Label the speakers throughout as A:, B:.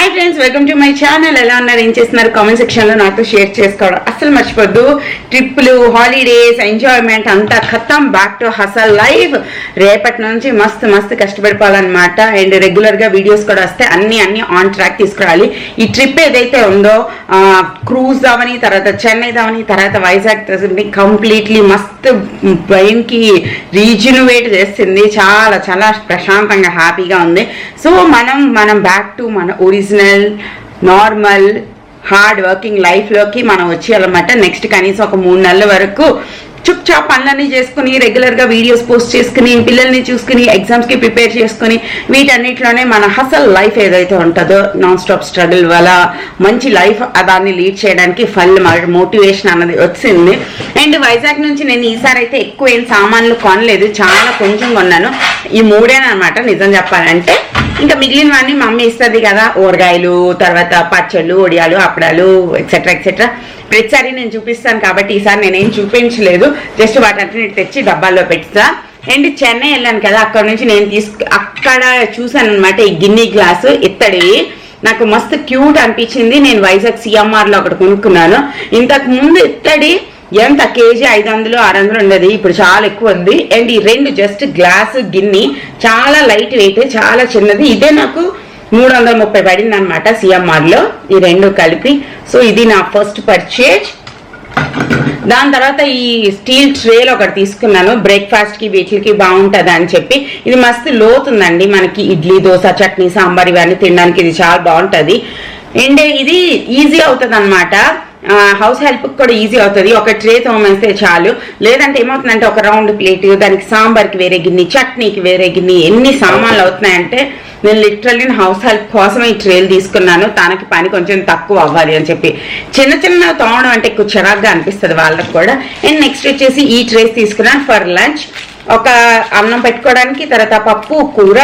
A: Hi friends, welcome to my channel. ఎలా ఉన్నారు, ఏం చేస్తున్నారు? కామెంట్ సెక్షన్లో నాతో షేర్ చేసుకోవడం అస్సలు మర్చిపోద్దు. ట్రిప్లు, హాలిడేస్, ఎంజాయ్మెంట్ అంతా ఖతం. Back to hassle life. రేపటి నుంచి మస్తు మస్తు కష్టపడిపోవాలన్నమాట. అండ్ రెగ్యులర్గా వీడియోస్ కూడా వస్తే అన్ని ఆన్ ట్రాక్ తీసుకురావాలి. ఈ ట్రిప్ ఏదైతే ఉందో క్రూజ్ అవని, తర్వాత చెన్నై అవని, తర్వాత వైజాగ్ కంప్లీట్లీ మస్తు బ్రెయిన్కి రీజునవేట్ చేస్తుంది. చాలా చాలా ప్రశాంతంగా హ్యాపీగా ఉంది. సో మనం బ్యాక్ టు మన ఒరిజినల్ నార్మల్ హార్డ్ వర్కింగ్ లైఫ్లోకి మనం వచ్చేయాలన్నమాట. నెక్స్ట్ కనీసం ఒక 3 నెలల వరకు చుప్చాప్ పనులన్నీ చేసుకుని రెగ్యులర్గా వీడియోస్ పోస్ట్ చేసుకుని పిల్లల్ని చూసుకుని ఎగ్జామ్స్కి ప్రిపేర్ చేసుకుని వీటన్నిటిలోనే మన హసల్ లైఫ్ ఏదైతే ఉంటుందో నాన్ స్టాప్ స్ట్రగుల్ వల్ల మంచి లైఫ్ దాన్ని లీడ్ చేయడానికి ఫుల్ మోటివేషన్ అన్నది వచ్చింది. అండ్ వైజాగ్ నుంచి నేను ఈసారి అయితే ఎక్కువ ఏం సామాన్లు కొనలేదు, చాలా కొంచెం కొన్నాను. ఈ 3ఏనమాట నిజం చెప్పాలంటే. ఇంకా మిగిలినవన్నీ మమ్మీ ఇస్తుంది కదా, ఊరగాయలు, తర్వాత పచ్చళ్ళు, ఒడియాలు, అప్పడాలు, ఎక్సెట్రా ఎక్సెట్రా. ప్రతిసారి నేను చూపిస్తాను కాబట్టి ఈసారి నేనేం చూపించలేదు, జస్ట్ వాటన్నిటి తెచ్చి డబ్బాల్లో పెడతా. అండ్ చెన్నై వెళ్ళాను కదా, అక్కడ నుంచి నేను అక్కడ చూసాను అనమాట ఈ గిన్నె గ్లాసు ఇత్తడివి. నాకు మస్తు క్యూట్ అనిపించింది. నేను వైజాగ్ సిఎంఆర్లో ఒకటి కొనుక్కున్నాను. ఇంతకు ముందు ఇత్తడి ఎంత కేజీ 500 600 ఉండేది, ఇప్పుడు చాలా ఎక్కువ ఉంది. అండ్ ఈ 2 జస్ట్ గ్లాస్ గిన్నె చాలా లైట్ వెయిట్, చాలా చిన్నది. ఇదే నాకు 330 పడింది అనమాట సిఎంఆర్లో, ఈ 2 కలిపి. సో ఇది నా ఫస్ట్ పర్చేజ్. దాని తర్వాత ఈ స్టీల్ ట్రేలో ఒకటి తీసుకున్నాను, బ్రేక్ఫాస్ట్కి వీటికి బాగుంటుంది అని చెప్పి. ఇది మస్తు లోతుందండి, మనకి ఇడ్లీ, దోశ, చట్నీ, సాంబార్ ఇవన్నీ తినడానికి ఇది చాలా బాగుంటుంది. అండ్ ఇది ఈజీ అవుతుంది అనమాట, హౌస్ హెల్ప్కి కూడా ఈజీ అవుతుంది. ఒక ట్రే తోమేస్తే చాలు. లేదంటే ఏమవుతుందంటే ఒక రౌండ్ ప్లేట్, దానికి సాంబార్కి వేరే గిన్నె, చట్నీకి వేరే గిన్నె, ఎన్ని సామాన్లు అవుతున్నాయంటే నేను లిటరల్లీ హౌస్ హెల్ప్ కోసమే ఈ ట్రేలు తీసుకున్నాను. తనకి పని కొంచెం తక్కువ అవ్వాలి అని చెప్పి. చిన్న తోమడం అంటే ఎక్కువ చిరాగ్గా అనిపిస్తుంది వాళ్ళకి కూడా. అండ్ నెక్స్ట్ వచ్చేసి ఈ ట్రేస్ తీసుకున్నాను ఫర్ లంచ్. ఒక అన్నం పెట్టుకోవడానికి, తర్వాత పప్పు, కూర,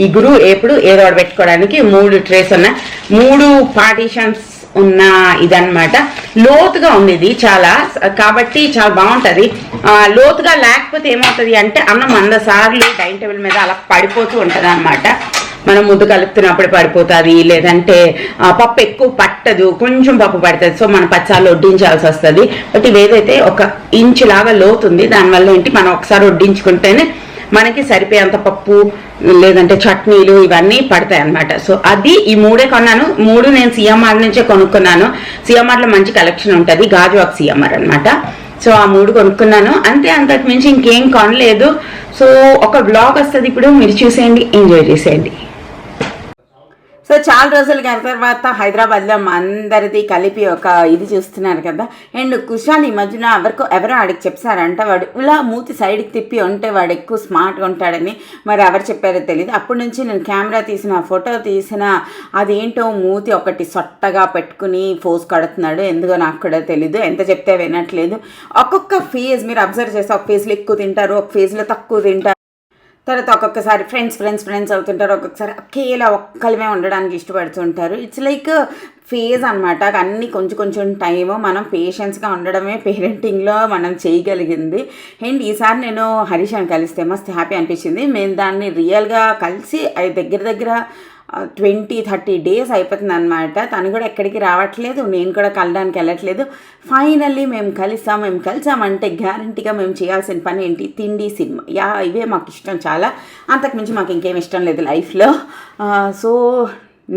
A: ఇగురు, ఏపుడు ఏదో ఒకటి పెట్టుకోవడానికి 3 ట్రేస్ ఉన్నాయి. 3 పార్టీషన్స్ ఉన్న ఇదన్నమాట. లోతుగా ఉంది ఇది చాలా, కాబట్టి చాలా బాగుంటుంది. లోతుగా లేకపోతే ఏమవుతుంది అంటే అన్నం 100 సార్లు డైనింగ్ టేబుల్ మీద అలా పడిపోతూ ఉంటుంది అనమాట. మనం ముద్దు కలుపుతున్నప్పుడు పడిపోతుంది, లేదంటే పప్పు ఎక్కువ పట్టదు, కొంచెం పప్పు పడుతుంది. సో మనం 10 సార్లు వడ్డించాల్సి వస్తుంది. బట్ ఇవేదైతే 1 ఇంచు లాగా లోతుంది, దానివల్ల ఏంటి మనం ఒకసారి వడ్డించుకుంటేనే మనకి సరిపోయేంత పప్పు, లేదంటే చట్నీలు ఇవన్నీ పడతాయి అనమాట. సో అది ఈ 3 కొన్నాను. 3 నేను సిఎంఆర్ నుంచే కొనుక్కున్నాను. సిఎంఆర్లో మంచి కలెక్షన్ ఉంటుంది, గాజువాక్ సిఎంఆర్ అనమాట. సో ఆ 3 కొనుక్కున్నాను అంతే, అంతకు మించి ఇంకేం కొనలేదు. సో ఒక బ్లాగ్ వస్తుంది ఇప్పుడు, మీరు చూసేయండి, ఎంజాయ్ చేసేయండి. సో చాలా రోజుల తర్వాత హైదరాబాద్లో అందరిది కలిపి ఒక ఇది చూస్తున్నారు కదా. అండ్ కుషాల్ ఈ మధ్యన ఎవరో ఆడికి చెప్పారంట, వాడు ఇలా మూతి సైడ్కి తిప్పి ఉంటే వాడు ఎక్కువ స్మార్ట్గా ఉంటాడని. మరి ఎవరు చెప్పారో తెలియదు. అప్పటి నుంచి నేను కెమెరా తీసిన, ఫోటో తీసిన, అదేంటో మూతి ఒకటి సొట్టగా పెట్టుకుని ఫోజ్ కడుతున్నాడు. ఎందుకో నాకు కూడా తెలీదు, ఎంత చెప్తే వినట్లేదు. ఒక్కొక్క ఫేజ్ మీరు అబ్జర్వ్ చేస్తే ఒక ఫేజ్లో ఎక్కువ తింటారు, ఒక ఫేజ్లో తక్కువ తింటారు. తర్వాత ఒక్కొక్కసారి ఫ్రెండ్స్ అవుతుంటారు, ఒక్కొక్కసారి ఒకేలా ఒక్కలమే ఉండడానికి ఇష్టపడుతుంటారు. ఇట్స్ లైక్ ఫేజ్ అనమాట. అన్నీ కొంచెం టైము, మనం పేషెన్స్గా ఉండడమే పేరెంటింగ్లో మనం చేయగలిగింది. అండ్ ఈసారి నేను హరీషాన్ని కలిస్తే మస్తు హ్యాపీ అనిపించింది. మేము దాన్ని రియల్గా కలిసి దగ్గర 20-30 డేస్ అయిపోతుంది అనమాట. తను కూడా ఎక్కడికి రావట్లేదు, నేను కూడా కలడానికి వెళ్ళట్లేదు. ఫైనల్లీ మేము కలిసామంటే గ్యారంటీగా మేము చేయాల్సిన పని ఏంటి? తిండి, సినిమా, ఇవే మాకు ఇష్టం చాలా. అంతకుమించి మాకు ఇంకేం ఇష్టం లేదు లైఫ్లో. సో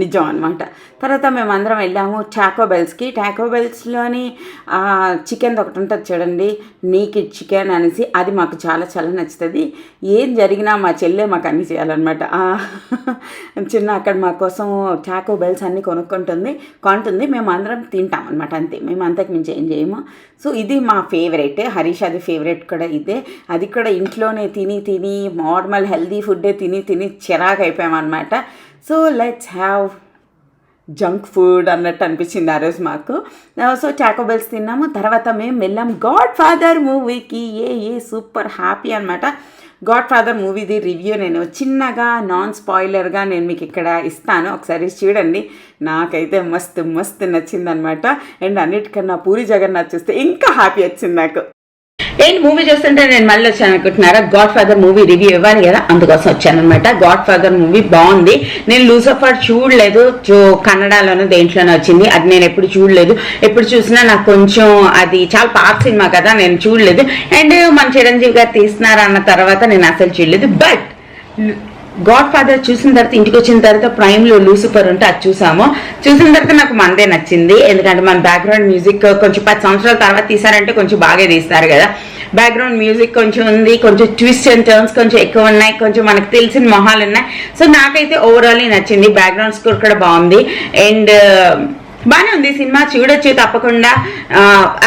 A: నిజం అనమాట. తర్వాత మేము అందరం వెళ్ళాము టాకో బెల్స్లోని చికెన్ ఒకటి ఉంటుంది చూడండి, నీకిడ్ చికెన్ అనేసి. అది మాకు చాలా చాలా నచ్చుతుంది. ఏం జరిగినా మా చెల్లె మాకు అన్నీ చేయాలన్నమాట. చిన్న అక్కడ మా కోసం టాకో బెల్స్ అన్నీ కొంటుంది. మేము అందరం తింటాం అనమాట, అంతే. మేము అంతకు మించి ఏం చేయము. సో ఇది మా ఫేవరెట్. హరీష్ అది ఫేవరెట్ కూడా ఇదే. అది కూడా ఇంట్లోనే తిని నార్మల్ హెల్దీ ఫుడ్డే తిని చిరాకు అయిపోయామన్నమాట. So let's have junk food అన్నట్టు అనిపించింది ఆ రోజు మాకు. సో టాకో బెల్స్ తిన్నాము. తర్వాత మేము వెళ్ళాం గాడ్ ఫాదర్ మూవీకి. సూపర్ హ్యాపీ అనమాట. గాడ్ ఫాదర్ మూవీది రివ్యూ నేను చిన్నగా నాన్ స్పాయిలర్గా నేను మీకు ఇక్కడ ఇస్తాను, ఒకసారి చూడండి. నాకైతే మస్తు నచ్చిందనమాట. అండ్ అన్నిటికన్నా పూరి జగన్నాథ్ చూస్తే ఇంకా హ్యాపీ వచ్చింది నాకు. ఏంటి మూవీ చూస్తుంటే నేను మళ్ళీ వచ్చాను అనుకుంటున్నారా? గాడ్ ఫాదర్ మూవీ రివ్యూ ఇవ్వాలి కదా, అందుకోసం వచ్చాను అనమాట. గాడ్ ఫాదర్ మూవీ బాగుంది. నేను లూసిఫర్ చూడలేదు, కన్నడలోనూ దేంట్లోనే వచ్చింది, అది నేను ఎప్పుడు చూడలేదు. ఎప్పుడు చూసినా నాకు కొంచెం అది చాలా పాత సినిమా కదా, నేను చూడలేదు. అండ్ మన చిరంజీవి గారు తీస్తున్నారు అన్న తర్వాత నేను అసలు చూడలేదు. బట్ గాడ్ ఫాదర్ చూసిన తర్వాత ఇంటికి వచ్చిన తర్వాత ప్రైమ్లో లూసిఫర్ ఉంటే అది చూసిన తర్వాత నాకు మనదే నచ్చింది. ఎందుకంటే మన బ్యాక్గ్రౌండ్ మ్యూజిక్ కొంచెం 10 సంవత్సరాల తర్వాత తీసారంటే కొంచెం బాగా తీస్తారు కదా. బ్యాక్గ్రౌండ్ మ్యూజిక్ కొంచెం ఉంది, కొంచెం ట్విస్ట్ అండ్ టర్న్స్ కొంచెం ఎక్కువ ఉన్నాయి, కొంచెం మనకు తెలిసిన మొహాలు ఉన్నాయి. సో నాకైతే ఓవరాల్ నచ్చింది. బ్యాక్గ్రౌండ్ స్కోర్ కూడా బాగుంది అండ్ బాగానే ఉంది సినిమా, చూడొచ్చు తప్పకుండా.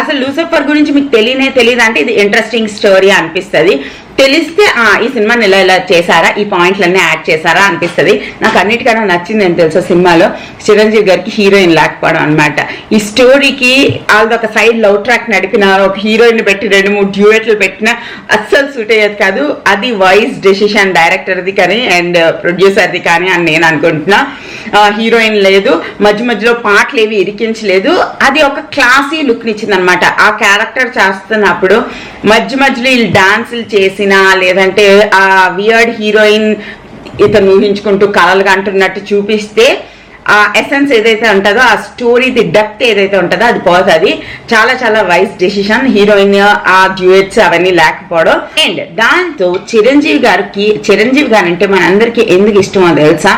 A: అసలు లూసిఫర్ గురించి మీకు తెలియదు అంటే ఇది ఇంట్రెస్టింగ్ స్టోరీ అనిపిస్తుంది. తెలిస్తే ఈ సినిమాని ఇలా చేశారా, ఈ పాయింట్లన్నీ యాడ్ చేశారా అనిపిస్తుంది. నాకు అన్నిటికన్నా నచ్చింది ఏం తెలుసా సినిమాలో, చిరంజీవి గారికి హీరోయిన్ లేకపోవడం అనమాట. ఈ స్టోరీకి వాళ్ళది ఒక సైడ్ లవ్ ట్రాక్ నడిపిన, ఒక హీరోయిన్ పెట్టి 2-3 డ్యూయెట్లు పెట్టినా అస్సలు సూట్ అయ్యేది కాదు. అది వైస్ డెసిషన్ డైరెక్టర్ది కానీ అండ్ ప్రొడ్యూసర్ది కానీ అని నేను అనుకుంటున్నా. హీరోయిన్ లేదు, మధ్యలో పాటలు ఏవి ఇరికించలేదు. అది ఒక క్లాసీ లుక్ని ఇచ్చింది అనమాట. ఆ క్యారెక్టర్ చేస్తున్నప్పుడు మధ్యలో వీళ్ళు డాన్సులు చేసినా లేదంటే ఆ వియర్డ్ హీరోయిన్ ఇతను ఊహించుకుంటూ కలలుగా అంటున్నట్టు చూపిస్తే ఆ ఎసెన్స్ ఏదైతే ఉంటుందో, ఆ స్టోరీది డెప్త్ ఏదైతే ఉంటుందో అది పోతుంది. చాలా చాలా వైస్ డెసిషన్ హీరోయిన్ ఆ డ్యూయెట్స్ అవన్నీ లేకపోవడం. అండ్ దాంతో చిరంజీవి గారు అంటే మనందరికీ ఎందుకు ఇష్టమో తెలుసా?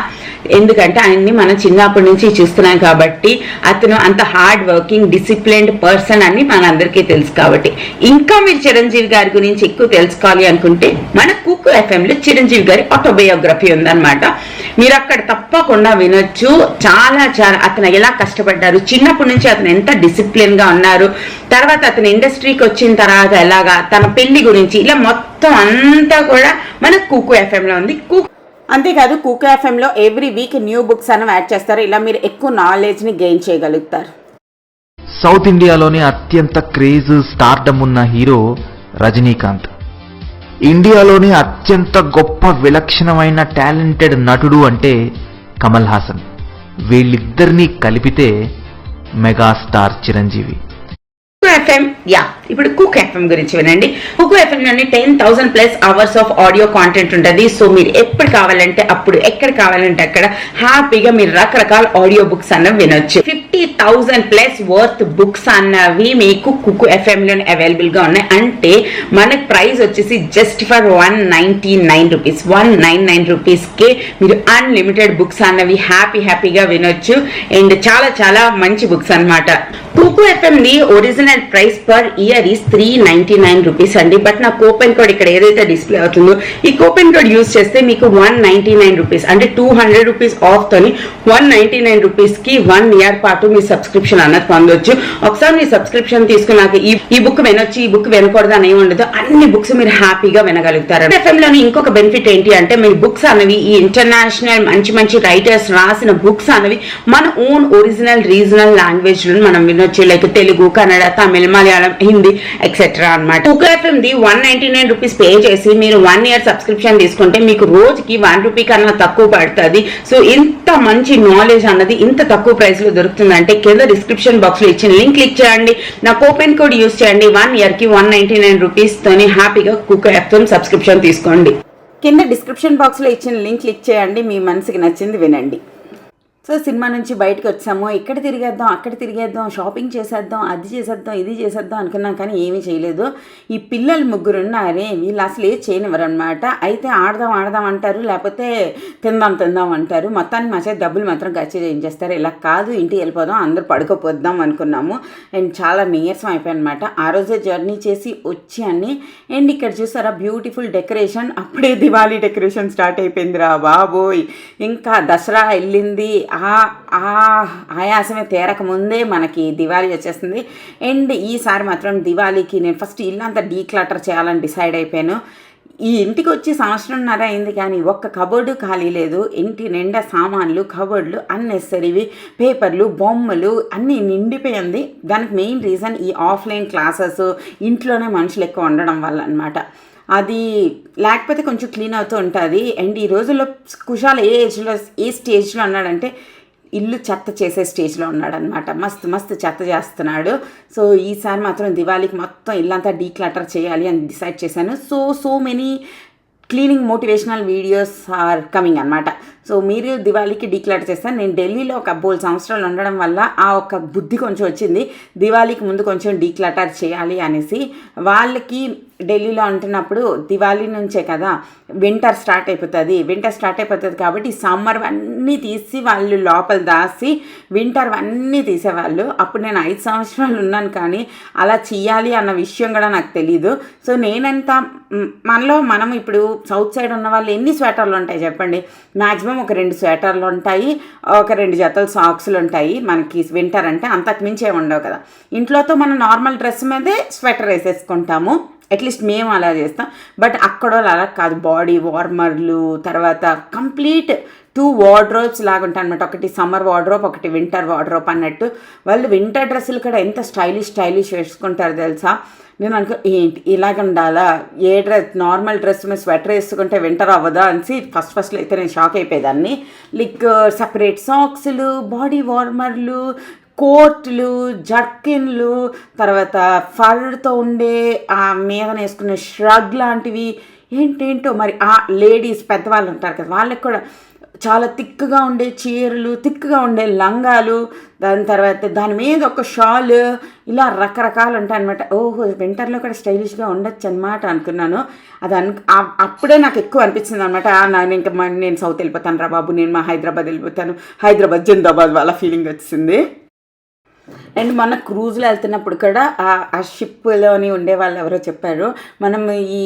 A: ఎందుకంటే ఆయన్ని మనం చిన్నప్పటి నుంచి చూస్తున్నాం కాబట్టి, అతను అంత హార్డ్ వర్కింగ్ డిసిప్లిన్డ్ పర్సన్ అని మనందరికీ తెలుసు కాబట్టి. ఇంకా మీరు చిరంజీవి గారి గురించి ఎక్కువ తెలుసుకోవాలి అనుకుంటే మన కుక్కు ఎఫ్ఎంలో చిరంజీవి గారి ఆటోబయోగ్రఫీ ఉందన్నమాట. మీరు అక్కడ తప్పకుండా వినొచ్చు. చాలా అతను ఎలా కష్టపడ్డారు, చిన్నప్పటి నుంచి అతను ఎంత డిసిప్లిన్ గా ఉన్నారు, తర్వాత అతను ఇండస్ట్రీకి వచ్చిన తర్వాత ఎలాగా, తన పెళ్లి గురించి, ఇలా మొత్తం అంతా కూడా మన కుక్కు ఎఫ్ఎంలో ఉంది. అంతేకాదు కుక్కు ఎఫ్ఎంలో ఎవ్రీ వీక్ న్యూ బుక్స్ అని యాడ్ చేస్తారు. ఇలా మీరు ఎక్కువ నాలెడ్జ్ని గెయిన్ చేయగలుగుతారు.
B: సౌత్ ఇండియాలోనే అత్యంత క్రేజ్ స్టార్డమ్ ఉన్న హీరో రజనీకాంత్. ఇండియాలోనే అత్యంత గొప్ప విలక్షణమైన టాలెంటెడ్ నటుడు అంటే కమల్ హాసన్. వీళ్ళిద్దరినీ కలిపితే మెగాస్టార్ చిరంజీవి.
A: ఎఫ్ఎం ఇప్పుడు కుక్ ఎఫ్ఎం గురించి వినండి. కుక్ ఎఫ్ఎం లోని 10,000+ అవర్స్ ఆఫ్ ఆడియో కాంటెంట్ ఉంటుంది. సో మీరు ఎప్పుడు కావాలంటే అప్పుడు, ఎక్కడ కావాలంటే అక్కడ హ్యాపీగా మీరు రకరకాల ఆడియో బుక్స్ అన్నవి వినొచ్చు. 50,000+ వర్త్ బుక్స్ అన్నవి మీకు కుక్ ఎఫ్ఎం లోనే అవైలబుల్ గా ఉన్నాయి. అంటే మనకి ప్రైస్ వచ్చేసి జస్ట్ ఫర్ 199 రూపీస్. 199 రూపీస్ కే మీరు అన్లిమిటెడ్ బుక్స్ అన్నవి హ్యాపీగా వినొచ్చు. అండ్ చాలా చాలా మంచి బుక్స్ అనమాట. Cook FM the original price per year is 399 rupees అండి. బట్ నా కూపన్ కోడ్ ఇక్కడ ఏదైతే డిస్ప్లే అవుతుందో ఈ కూపన్ కోడ్ యూజ్ చేస్తే మీకు 199 రూపీస్ అంటే 200 రూపీస్ ఆఫ్ తోని 199 రూపీస్ కి 1 ఇయర్ పాటు మీ సబ్స్క్రిప్షన్ అన్నది పొందొచ్చు. ఒకసారి మీ సబ్స్క్రిప్షన్ తీసుకున్నాక ఈ బుక్ వినొచ్చు, ఈ బుక్ వినకూడదు అని ఏమి ఉండదు. అన్ని బుక్స్ మీరు హ్యాపీగా వినగలుగుతారు. ఎఫ్ఎం లోని ఇంకొక బెనిఫిట్ ఏంటి అంటే మీ బుక్స్ అనేవి ఈ ఇంటర్నేషనల్ మంచి రైటర్స్ రాసిన బుక్స్ అనేవి మన ఓన్ ఒరిజినల్ రీజనల్ లాంగ్వేజ్ లో మనం వినొచ్చు. లైక్ తెలుగు, కన్నడ, తమిళ, మలయాళం, హిందీ ఎక్సెట్రా అనమాట. Cook FM the 199 rupees pay చేసి మీరు 1 ఇయర్ సబ్స్క్రిప్షన్ తీసుకుంటే మీకు రోజుకి 1 రూపీ కన్నా తక్కువ పడుతుంది. సో ఇంత మంచి నాలెడ్జ్ అన్నది ఇంత తక్కువ ప్రైస్ లో దొరుకుతుందంటే కింద డిస్క్రిప్షన్ బాక్స్ లో ఇచ్చిన లింక్ క్లిక్ చేయండి, నా కూపన్ కోడ్ యూజ్ చేయండి. 1 ఇయర్ కి 199 రూపీస్ తోని హ్యాపీగా కుక్ ఎఫ్ఎం సబ్స్క్రిప్షన్ తీసుకోండి. కింద డిస్క్రిప్షన్ బాక్స్ లో ఇచ్చిన లింక్ క్లిక్ చేయండి, మీ మనసుకి నచ్చింది వినండి. సో సినిమా నుంచి బయటకు వచ్చాము, ఇక్కడ తిరిగేద్దాం, అక్కడ తిరిగేద్దాం, షాపింగ్ చేసేద్దాం, అది చేసేద్దాం, ఇది చేసేద్దాం అనుకున్నాం, కానీ ఏమీ చేయలేదు. ఈ పిల్లలు 3 ఉన్నారే, వీళ్ళు అసలు ఏది చేయనివ్వరు అనమాట. అయితే ఆడదాం అంటారు, లేకపోతే తిందాం అంటారు. మొత్తానికి మా చేత డబ్బులు మాత్రం ఖర్చు చేయించేస్తారు. ఇలా కాదు, ఇంటికి వెళ్ళిపోదాం, అందరూ పడుకోపోద్దాం అనుకున్నాము. అండ్ చాలా నీరసం అయిపోయి అనమాట. ఆ రోజే జర్నీ చేసి వచ్చాన్ని. అండ్ ఇక్కడ చూసారా బ్యూటిఫుల్ డెకరేషన్. అప్పుడే దివాళీ డెకరేషన్ స్టార్ట్ అయిపోయిందిరా బాబోయ్. ఇంకా దసరా వెళ్ళింది, ఆయాసమే తీరక ముందే మనకి దివాళీ వచ్చేస్తుంది. అండ్ ఈసారి మాత్రం దివాళీకి నేను ఫస్ట్ ఇల్లంతా డీక్లటర్ చేయాలని డిసైడ్ అయిపోయాను. ఈ ఇంటికి వచ్చి 1.5 సంవత్సరం అయింది, కానీ ఒక్క కబోర్డు ఖాళీ లేదు. ఇంటి నిండా సామాన్లు, కబోర్డులు, అన్నెసరీవి, పేపర్లు, బొమ్మలు అన్నీ నిండిపోయింది. దానికి మెయిన్ రీజన్ ఈ ఆఫ్లైన్ క్లాసెస్, ఇంట్లోనే మనుషులు ఎక్కువ ఉండడం వల్ల అనమాట. అది లేకపోతే కొంచెం క్లీన్ అవుతూ ఉంటుంది. అండ్ ఈ రోజుల్లో కుషాల్ ఏ స్టేజ్లో ఉన్నాడంటే ఇల్లు చెత్త చేసే స్టేజ్లో ఉన్నాడనమాట. మస్తు చెత్త చేస్తున్నాడు. సో ఈసారి మాత్రం దివాళీకి మొత్తం ఇల్లంతా డీక్లటర్ చేయాలి అని డిసైడ్ చేశాను. So many cleaning motivational videos are coming అనమాట. సో మీరు దివాళీకి డీక్లర్ చేస్తాను. నేను ఢిల్లీలో ఒక 3 సంవత్సరాలు ఉండడం వల్ల ఆ ఒక బుద్ధి కొంచెం వచ్చింది, దివాళీకి ముందు కొంచెం డీక్లటర్ చేయాలి అనేసి. వాళ్ళకి ఢిల్లీలో ఉంటున్నప్పుడు దివాళీ నుంచే కదా వింటర్ స్టార్ట్ అయిపోతుంది కాబట్టి సమ్మర్ అన్నీ తీసి వాళ్ళు లోపల దాసి వింటర్ అన్నీ తీసేవాళ్ళు. అప్పుడు నేను 5 సంవత్సరాలు ఉన్నాను, కానీ అలా చెయ్యాలి అన్న విషయం కూడా నాకు తెలీదు. సో నేనంతా మనం ఇప్పుడు సౌత్ సైడ్ ఉన్న వాళ్ళు ఎన్ని స్వెటర్లు ఉంటాయి చెప్పండి? మ్యాక్సిమం ఒక 2 స్వెటర్లు ఉంటాయి, ఒక 2 జతలు సాక్స్లు ఉంటాయి. మనకి వింటర్ అంటే అంతకు మించి ఏమి ఉండవు కదా. ఇంట్లోతో మనం నార్మల్ డ్రెస్ మీదే స్వెటర్ వేసేసుకుంటాము, అట్లీస్ట్ మేము అలా చేస్తాం. బట్ అక్కడ అలా కాదు, బాడీ వార్మర్లు, తర్వాత కంప్లీట్ 2 వార్డ్రోబ్స్ లాగా ఉంటాయి అనమాట. ఒకటి సమ్మర్ వార్డ్రోబ్, ఒకటి వింటర్ వార్డ్రోబ్ అన్నట్టు. వాళ్ళు వింటర్ డ్రెస్సులు కూడా ఎంత స్టైలిష్ వేసుకుంటారు తెలుసా. నేను ఏంటి ఇలాగ ఉండాలా, ఏ డ్రెస్ నార్మల్ డ్రెస్ మీద స్వెటర్ వేసుకుంటే వింటర్ అవ్వదా అని ఫస్ట్లో అయితే నేను షాక్ అయిపోయేదాన్ని. లైక్ సపరేట్ సాక్స్లు, బాడీ వార్మర్లు, కోట్లు, జర్కిన్లు, తర్వాత ఫర్తో ఉండే ఆ మీద వేసుకునే ష్రగ్ లాంటివి ఏంటేంటో. మరి ఆ లేడీస్ పెద్దవాళ్ళు ఉంటారు కదా, వాళ్ళకి కూడా చాలా థిక్గా ఉండే చీరలు, థిక్గా ఉండే లంగాలు, దాని తర్వాత దాని మీద ఒక షాల్, ఇలా రకరకాలు ఉంటాయి అనమాట. ఓహో, వింటర్లో కూడా స్టైలిష్గా ఉండొచ్చు అనమాట అనుకున్నాను. అది అప్పుడే నాకు ఎక్కువ అనిపించింది అనమాట. నేను సౌత్ వెళ్ళిపోతాను రా బాబు, నేను మా హైదరాబాద్ వెళ్ళిపోతాను, హైదరాబాద్ జిందాబాద్ వాళ్ళ ఫీలింగ్ వచ్చింది. అండ్ మొన్న క్రూజ్లో వెళ్తున్నప్పుడు కూడా ఆ షిప్లోని ఉండే వాళ్ళు ఎవరో చెప్పారు, మనం ఈ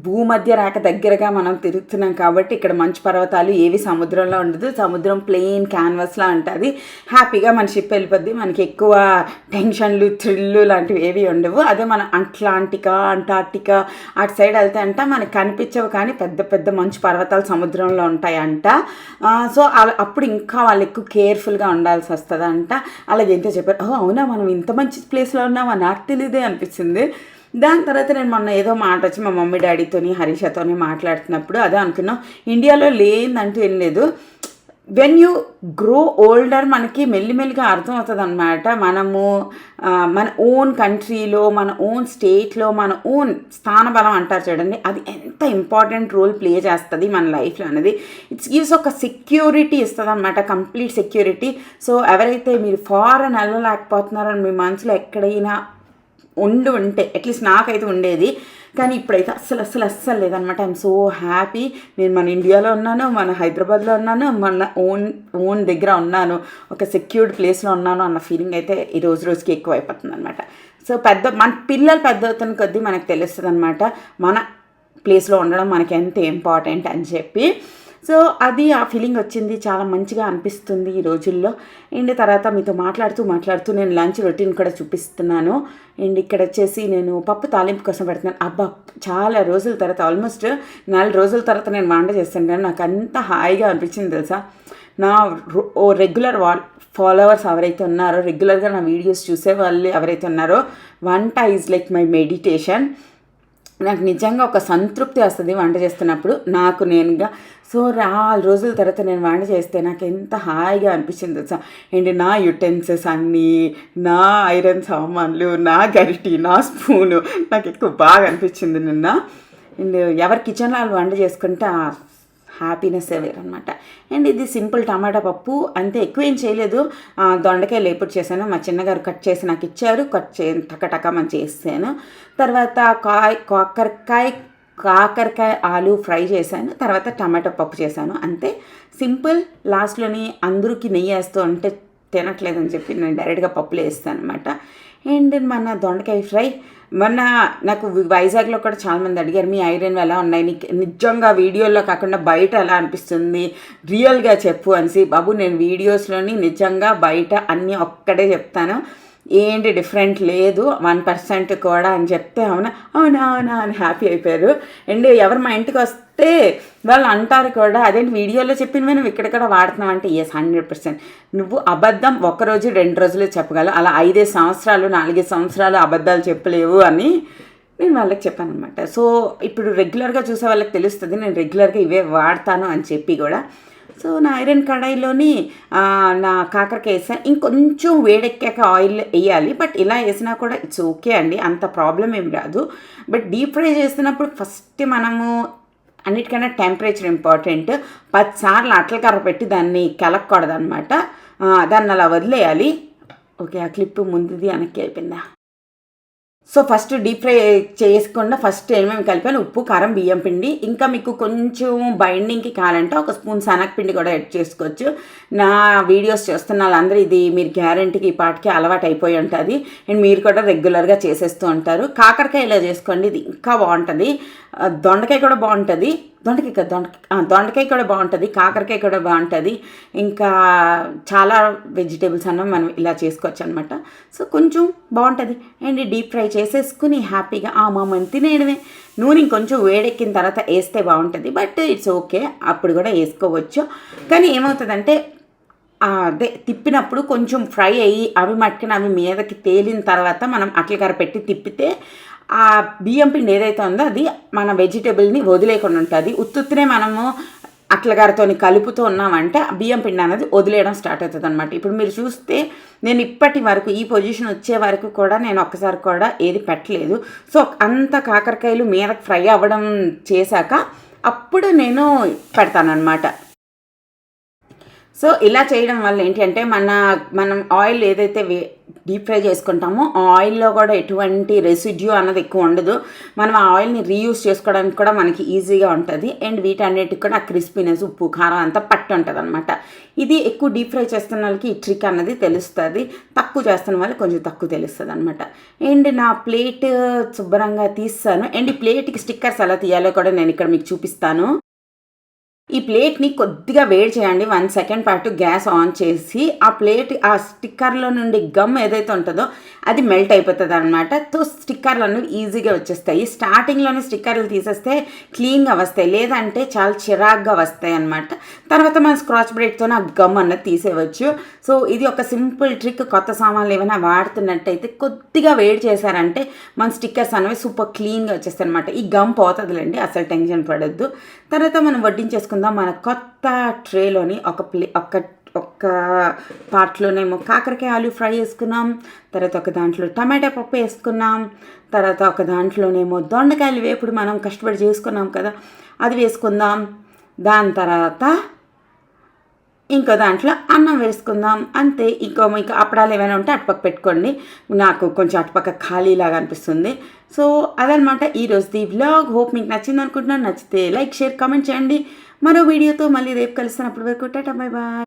A: భూమధ్య రేఖ దగ్గరగా మనం తిరుగుతున్నాం కాబట్టి ఇక్కడ మంచు పర్వతాలు ఏవి సముద్రంలో ఉండదు, సముద్రం ప్లెయిన్ క్యాన్వాస్లా ఉంటుంది, హ్యాపీగా మన షిప్ వెళ్ళిపోద్ది, మనకి ఎక్కువ టెన్షన్లు, థ్రిల్లు లాంటివి ఏవి ఉండవు. అదే మన అంటార్టికా అటు సైడ్ వెళ్తే అంట మనకు కనిపించవు, కానీ పెద్ద పెద్ద మంచు పర్వతాలు సముద్రంలో ఉంటాయంట. సో అప్పుడు ఇంకా వాళ్ళు ఎక్కువ కేర్ఫుల్గా ఉండాల్సి వస్తుందంట. అలాగే ఎంతో చెప్పారు. అవునా, మనం ఇంత మంచి ప్లేస్లో ఉన్నామా, నాకు తెలియదే అనిపించింది. దాని తర్వాత నేను మొన్న ఏదో మాట వచ్చి మా మమ్మీ డాడీతోని హరీషతోని మాట్లాడుతున్నప్పుడు అదే అనుకున్నాం, ఇండియాలో లేదంటూ ఏం లేదు. వెన్ యూ గ్రో ఓల్డర్ మనకి మెల్లిమెల్లిగా అర్థమవుతుంది అనమాట. మనము మన ఓన్ కంట్రీలో, మన ఓన్ స్టేట్లో, మన ఓన్ స్థానబలం అంటారు చూడండి, అది ఎంత ఇంపార్టెంట్ రోల్ ప్లే చేస్తుంది మన లైఫ్లో అనేది. ఇట్స్ గివ్స్ ఒక సెక్యూరిటీ ఇస్తుంది అనమాట, కంప్లీట్ సెక్యూరిటీ. సో ఎవరైతే మీరు ఫారెన్ వెళ్ళలేకపోతున్నారని మీ మనసులో ఎక్కడైనా ఉంటే, అట్లీస్ట్ నాకైతే ఉండేది, కానీ ఇప్పుడైతే అస్సలు లేదనమాట. I'm so happy. నేను మన ఇండియాలో ఉన్నాను, మన హైదరాబాద్లో ఉన్నాను, మన ఓన్ దగ్గర ఉన్నాను, ఒక సెక్యూర్డ్ ప్లేస్లో ఉన్నాను అన్న ఫీలింగ్ అయితే ఈ రోజుకి ఎక్కువ అయిపోతుంది అనమాట. సో మన పిల్లలు పెద్ద అవుతున్న కొద్దీ మనకు తెలుస్తుంది అనమాట మన ప్లేస్లో ఉండడం మనకి ఎంత ఇంపార్టెంట్ అని చెప్పి. సో అది ఆ ఫీలింగ్ వచ్చింది, చాలా మంచిగా అనిపిస్తుంది ఈ రోజుల్లో. అండ్ తర్వాత మీతో మాట్లాడుతూ నేను లంచ్ రొటీన్ కూడా చూపిస్తున్నాను. అండ్ ఇక్కడ వచ్చేసి నేను పప్పు తాలింపు కోసం పెడుతున్నాను. అబ్బా, చాలా రోజుల తర్వాత, ఆల్మోస్ట్ 4 రోజుల తర్వాత నేను వంట చేస్తాను, కానీ నాకు అంత హాయిగా అనిపించింది తెలుసా. నా రెగ్యులర్ ఫాలోవర్స్ ఎవరైతే ఉన్నారో, రెగ్యులర్గా నా వీడియోస్ చూసే వాళ్ళు ఎవరైతే ఉన్నారో, వంట ఈజ్ లైక్ మై మెడిటేషన్. నాకు నిజంగా ఒక సంతృప్తి వస్తుంది వంట చేస్తున్నప్పుడు నాకు నేనుగా. సో 4 రోజుల తర్వాత నేను వంట చేస్తే నాకు ఎంత హాయిగా అనిపించింది తెలుసా. అండ్ నా యుటెన్సిల్స్ అన్నీ, నా ఐరన్ సామాన్లు, నా గరిటి, నా స్పూను నాకు ఎక్కువ బాగా అనిపించింది నిన్న. అండ్ ఎవరి కిచెన్లో వాళ్ళు వంట చేసుకుంటే హ్యాపీనెస్ వేరనమాట. అండ్ ఇది సింపుల్ టమాటా పప్పు, అంతే, ఎక్కువ ఏం చేయలేదు. దొండకాయ లేపుడు చేశాను, మా చిన్నగారు కట్ చేసి నాకు ఇచ్చారు, టకటక మనం చేసాను. తర్వాత కాకరకాయ ఆలు ఫ్రై చేశాను, తర్వాత టమాటా పప్పు చేశాను, అంతే సింపుల్. లాస్ట్లోని అందరికి నెయ్యి వేస్తూ అంటే తినట్లేదని చెప్పి నేను డైరెక్ట్గా పప్పులో వేస్తాను అనమాట. అండ్ మన దొండకాయ ఫ్రై, మొన్న నాకు వైజాగ్లో కూడా చాలామంది అడిగారు, మీ ఐరన్ ఎలా ఉన్నాయి, నీకు నిజంగా వీడియోలో కాకుండా బయట ఎలా అనిపిస్తుంది, రియల్గా చెప్పు అనేసి. బాబు, నేను వీడియోస్లోని నిజంగా బయట అన్నీ ఒక్కడే చెప్తాను, ఏంటి డిఫరెంట్ లేదు 1% కూడా అని చెప్తే అవునా అని హ్యాపీ అయిపోయారు. అండ్ ఎవరు మా ఇంటికి వస్తే వాళ్ళు అంటారు కూడా, అదేంటి వీడియోలో చెప్పినవి నువ్వు ఇక్కడ వాడుతున్నావు అంటే, 100%. నువ్వు అబద్ధం 1 రోజు 2 రోజులు చెప్పగలవు, అలా 5 సంవత్సరాలు 4 సంవత్సరాలు అబద్ధాలు చెప్పలేవు అని నేను వాళ్ళకి చెప్పాను అనమాట. సో ఇప్పుడు రెగ్యులర్గా చూసే వాళ్ళకి తెలుస్తుంది నేను రెగ్యులర్గా ఇవే వాడతాను అని చెప్పి కూడా. సో నా ఐరన్ కడాయిలోని నా కాకరకాయ వేసాను. ఇంకొంచెం వేడెక్కాక ఆయిల్ వేయాలి, బట్ ఇలా వేసినా కూడా ఇట్స్ ఓకే అండి, అంత ప్రాబ్లం ఏం రాదు. బట్ డీప్ ఫ్రై చేసినప్పుడు ఫస్ట్ మనము అన్నిటికన్నా టెంపరేచర్ ఇంపార్టెంట్. 10 సార్లు అట్ల కర్ర పెట్టి దాన్ని కెలక్కూడదు అనమాట, దాన్ని అలా వదిలేయాలి. ఓకే, ఆ క్లిప్ ముందుది వెనక్కి అయిపోయిందా. సో ఫస్ట్ డీప్ ఫ్రై చేసుకుండా ఫస్ట్ ఏమేమి కలిపాను, ఉప్పు, కారం, బియ్యం పిండి, ఇంకా మీకు కొంచెం బైండింగ్కి కావాలంటే 1 స్పూన్ శనగపిండి కూడా యాడ్ చేసుకోవచ్చు. నా వీడియోస్ చూస్తున్న వాళ్ళందరూ ఇది మీరు గ్యారంటీకి ఈ పాటికి అలవాటు అయిపోయి ఉంటుంది, అండ్ మీరు కూడా రెగ్యులర్గా చేసేస్తూ ఉంటారు. కాకరకాయ ఇలా చేసుకోండి, ఇది ఇంకా బాగుంటుంది. దొండకాయ కూడా బాగుంటుంది, దొండకాయ కూడా బాగుంటుంది, కాకరకాయ కూడా బాగుంటుంది. ఇంకా చాలా వెజిటేబుల్స్ అన్న మనం ఇలా చేసుకోవచ్చు అనమాట. సో కొంచెం బాగుంటుంది. అండ్ డీప్ ఫ్రై చేసేసుకుని హ్యాపీగా మనం తినేయడమే. నూనె ఇంకొంచెం వేడెక్కిన తర్వాత వేస్తే బాగుంటుంది, బట్ ఇట్స్ ఓకే, అప్పుడు కూడా వేసుకోవచ్చు. కానీ ఏమవుతుందంటే అదే తిప్పినప్పుడు కొంచెం ఫ్రై అయ్యి అవి మీదకి తేలిన తర్వాత మనం అట్లకర పెట్టి తిప్పితే ఆ బియ్యం పిండి ఏదైతే ఉందో అది మన వెజిటేబుల్ని వదిలేకుండా ఉంటుంది. ఉత్తునే మనము అట్లగారితో కలుపుతూ ఉన్నామంటే బియ్యం పిండి అనేది వదిలేయడం స్టార్ట్ అవుతుంది అనమాట. ఇప్పుడు మీరు చూస్తే నేను ఇప్పటి వరకు ఈ పొజిషన్ వచ్చే వరకు కూడా నేను ఒక్కసారి కూడా ఏది పెట్టలేదు. సో అంత కాకరకాయలు మీదకి ఫ్రై అవ్వడం చేశాక అప్పుడు నేను పెడతానమాట. సో ఇలా చేయడం వల్ల ఏంటి అంటే మనం ఆయిల్ ఏదైతే డీప్ ఫ్రై చేసుకుంటామో ఆ ఆయిల్లో కూడా ఎటువంటి రెసిడ్యూ అన్నది ఎక్కువ ఉండదు. మనం ఆ ఆయిల్ని రీయూజ్ చేసుకోవడానికి కూడా మనకి ఈజీగా ఉంటుంది. అండ్ వీటన్నిటికి కూడా ఆ క్రిస్పీనెస్, ఉప్పు, కారం అంతా పట్టు ఉంటుంది అనమాట. ఇది ఎక్కువ డీప్ ఫ్రై చేస్తున్న వాళ్ళకి ఈ ట్రిక్ అన్నది తెలుస్తుంది, తక్కువ చేస్తున్న వాళ్ళకి కొంచెం తక్కువ తెలుస్తుంది అనమాట. అండ్ నా ప్లేట్ శుభ్రంగా తీస్తాను. అండ్ ఈ ప్లేట్కి స్టిక్కర్స్ ఎలా తీయాలో కూడా నేను ఇక్కడ మీకు చూపిస్తాను. ఈ ప్లేట్ని కొద్దిగా వేడి చేయండి, 1 సెకండ్ పాటు గ్యాస్ ఆన్ చేసి ఆ స్టిక్కర్లో నుండి గమ్ ఏదైతే ఉంటుందో అది మెల్ట్ అయిపోతుంది అనమాట. సో స్టిక్కర్లు అనేవి ఈజీగా వచ్చేస్తాయి. స్టార్టింగ్లోనే స్టిక్కర్లు తీసేస్తే క్లీన్గా వస్తాయి, లేదంటే చాలా చిరాగ్గా వస్తాయి అనమాట. తర్వాత మనం స్క్రాచ్ బ్రేడ్తో ఆ గమ్ అన్నది తీసేయవచ్చు. సో ఇది ఒక సింపుల్ ట్రిక్. కొత్త సామాన్లు ఏమైనా వాడుతున్నట్టయితే కొద్దిగా వేడి చేశారంటే మన స్టిక్కర్స్ అనేవి సూపర్ క్లీన్గా వచ్చేస్తాయి అనమాట. ఈ గమ్ పోతుందిలేండి, అసలు టెన్షన్ పడొద్దు. తర్వాత మనం వడ్డించేసుకుందాం. మన కొత్త ట్రేలోని ఒక పార్ట్లోనేమో కాకరకాయ ఆలు ఫ్రై చేసుకున్నాం, తర్వాత ఒక దాంట్లో టమాటా పప్పు వేసుకున్నాం, తర్వాత ఒక దాంట్లోనేమో దొండకాయలు వేపుడు మనం కష్టపడి చేసుకున్నాం కదా అది వేసుకుందాం. దాని తర్వాత ఇంకో దాంట్లో అన్నం వేసుకుందాం, అంతే. మీకు అప్పడాలు ఏమైనా ఉంటే అటుపక్క పెట్టుకోండి, నాకు కొంచెం అటుపక్క ఖాళీలాగా అనిపిస్తుంది. సో అదనమాట ఈరోజుది వ్లాగ్. హోప్ మీకు నచ్చింది అనుకుంటున్నాను. నచ్చితే లైక్, షేర్, కామెంట్ చేయండి. మరో వీడియోతో మళ్ళీ రేపు కలుస్తాను. అప్పటి వరకు టాటా, బై బాయ్.